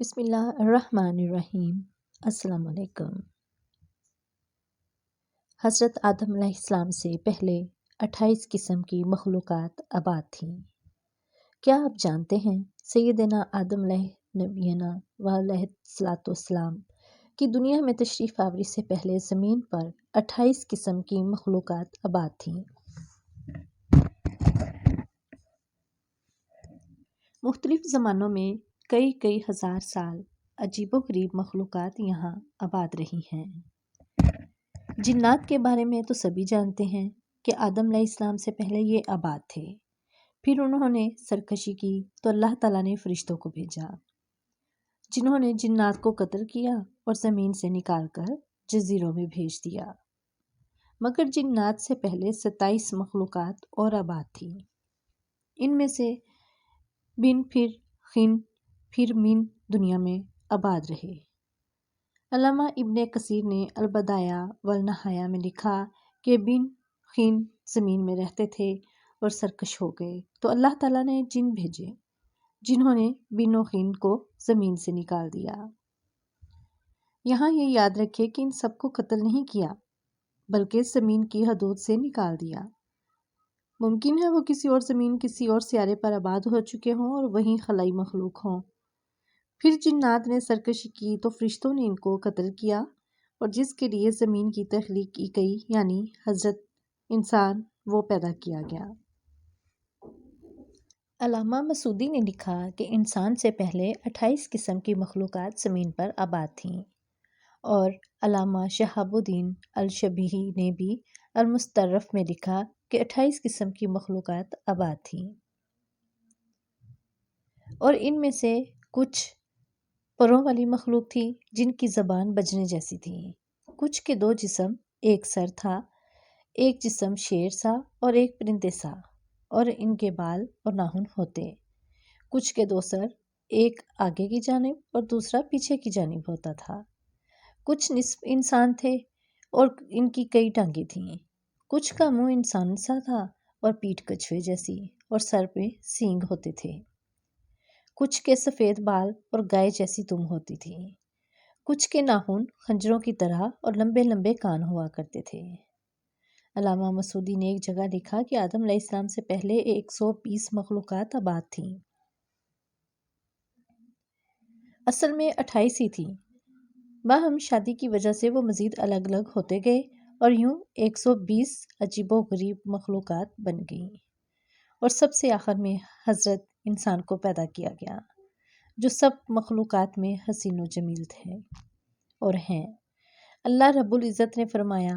بسم اللہ الرحمن الرحیم۔ السلام علیکم۔ حضرت آدم علیہ السلام سے پہلے 28 قسم کی مخلوقات آباد تھیں۔ کیا آپ جانتے ہیں سیدنا آدم علیہ نبینا و علیہ الصلاۃ والسلام کی دنیا میں تشریف آوری سے پہلے زمین پر 28 قسم کی مخلوقات آباد تھیں۔ مختلف زمانوں میں کئی ہزار سال عجیب و غریب مخلوقات یہاں آباد رہی ہیں۔ جنات کے بارے میں تو سبھی جانتے ہیں کہ آدم علیہ السلام سے پہلے یہ آباد تھے، پھر انہوں نے سرکشی کی تو اللہ تعالیٰ نے فرشتوں کو بھیجا جنہوں نے جنات کو قتل کیا اور زمین سے نکال کر جزیروں میں بھیج دیا۔ مگر جنات سے پہلے 27 مخلوقات اور آباد تھی۔ ان میں سے بن پھر خن پھر من دنیا میں آباد رہے۔ علامہ ابن کثیر نے البدایہ والنہایہ میں لکھا کہ بن خن زمین میں رہتے تھے اور سرکش ہو گئے تو اللہ تعالیٰ نے جن بھیجے جنہوں نے بن و خن کو زمین سے نکال دیا۔ یہاں یہ یاد رکھے کہ ان سب کو قتل نہیں کیا بلکہ زمین کی حدود سے نکال دیا۔ ممکن ہے وہ کسی اور زمین کسی اور سیارے پر آباد ہو چکے ہوں اور وہیں خلائی مخلوق ہوں۔ پھر جنات نے سرکشی کی تو فرشتوں نے ان کو قتل کیا اور جس کے لیے زمین کی تخلیق کی گئی یعنی حضرت انسان وہ پیدا کیا گیا۔ علامہ مسعودی نے لکھا کہ انسان سے پہلے 28 قسم کی مخلوقات زمین پر آباد تھیں، اور علامہ شہاب الدین الشبیہی نے بھی المسترف میں لکھا کہ 28 قسم کی مخلوقات آباد تھیں، اور ان میں سے کچھ پروں والی مخلوق تھی جن کی زبان بجنے جیسی تھی، کچھ کے 2 جسم، ایک سر تھا، ایک جسم شیر سا اور ایک پرندے سا، اور ان کے بال اور ناخن ہوتے، کچھ کے 2 سر، ایک آگے کی جانب اور دوسرا پیچھے کی جانب ہوتا تھا، کچھ نصف انسان تھے اور ان کی کئی ٹانگیں تھیں، کچھ کا منہ انسان سا تھا اور پیٹھ کچھوے جیسی اور سر پہ سینگ ہوتے تھے، کچھ کے سفید بال اور گائے جیسی دم ہوتی تھی، کچھ کے ناخن خنجروں کی طرح اور لمبے لمبے کان ہوا کرتے تھے۔ علامہ مسعودی نے ایک جگہ لکھا کہ آدم علیہ السلام سے پہلے 120 مخلوقات آباد تھیں، اصل میں 28 ہی تھیں، باہم شادی کی وجہ سے وہ مزید الگ الگ ہوتے گئے اور یوں 120 عجیب و غریب مخلوقات بن گئیں، اور سب سے آخر میں حضرت انسان کو پیدا کیا گیا جو سب مخلوقات میں حسین و جمیل تھے اور ہیں۔ اللہ رب العزت نے فرمایا،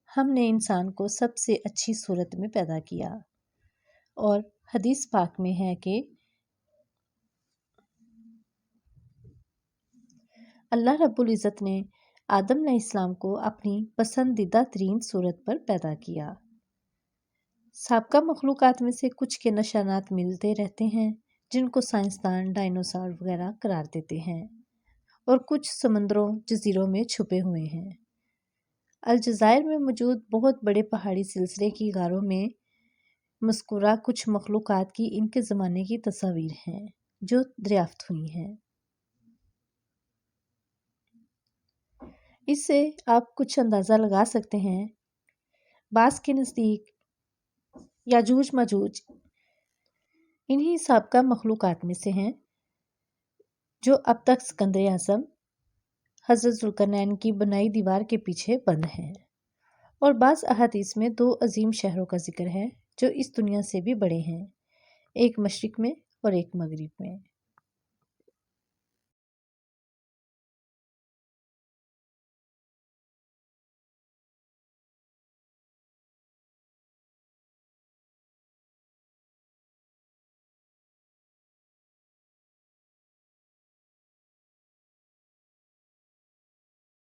ہم نے انسان کو سب سے اچھی صورت میں پیدا کیا، اور حدیث پاک میں ہے کہ اللہ رب العزت نے آدم علیہ السلام کو اپنی پسندیدہ ترین صورت پر پیدا کیا۔ سابقہ مخلوقات میں سے کچھ کے نشانات ملتے رہتے ہیں جن کو سائنسدان ڈائنوسار وغیرہ قرار دیتے ہیں، اور کچھ سمندروں جزیروں میں چھپے ہوئے ہیں۔ الجزائر میں موجود بہت بڑے پہاڑی سلسلے کی غاروں میں مذکورہ کچھ مخلوقات کی ان کے زمانے کی تصاویر ہیں جو دریافت ہوئی ہیں۔ اس سے آپ کچھ اندازہ لگا سکتے ہیں۔ بعض کے نزدیک یاجوج ماجوج انہی سابقہ مخلوقات میں سے ہیں جو اب تک اسکندر اعظم حضرت ذوالقرنین کی بنائی دیوار کے پیچھے بند ہیں، اور بعض احادیث میں 2 عظیم شہروں کا ذکر ہے جو اس دنیا سے بھی بڑے ہیں، ایک مشرق میں اور ایک مغرب میں۔